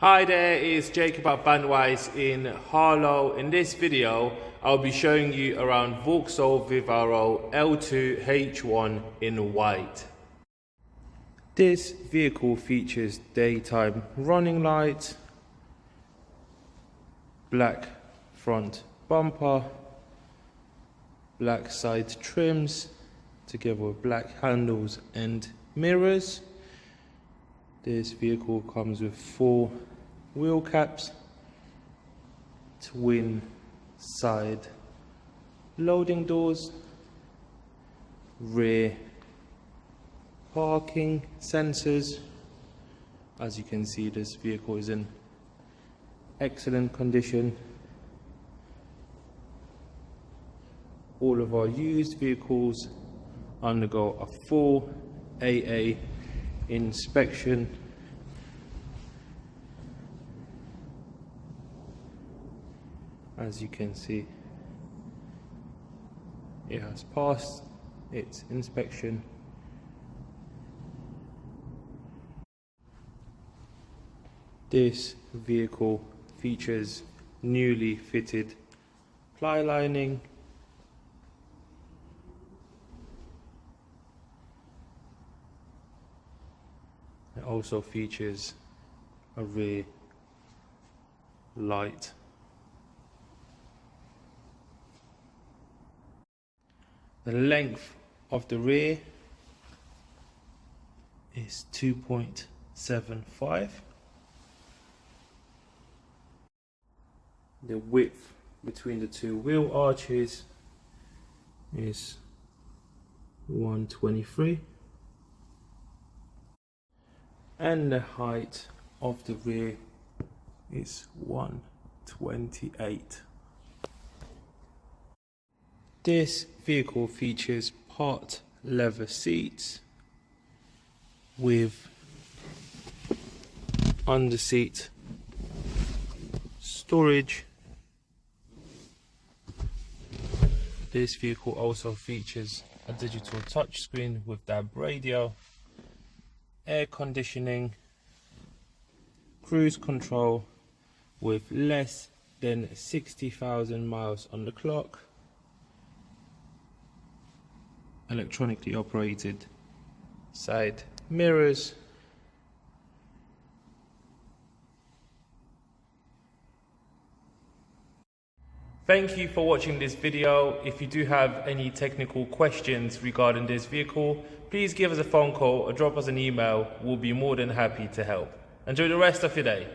Hi there, it's Jacob at Vanwise in Harlow. In this video, I'll be showing you around Vauxhall Vivaro L2H1 in white. This vehicle features daytime running lights, black front bumper, black side trims, together with black handles and mirrors. This vehicle comes with 4 wheel caps, twin side loading doors, rear parking sensors. As you can see, this vehicle is in excellent condition. All of our used vehicles undergo a full AA inspection. As you can see, it has passed its inspection. This vehicle features newly fitted ply lining, it also features a rear light. The length of the rear is 2.75. The width between the 2 wheel arches is 123. And the height of the rear is 128. This vehicle features part leather seats with underseat storage. This vehicle also features a digital touchscreen with DAB radio, air conditioning, cruise control with less than 60,000 miles on the clock, electronically operated side mirrors, Thank you for watching this video. If you do have any technical questions regarding this vehicle, please give us a phone call or drop us an email. We'll be more than happy to help. Enjoy the rest of your day.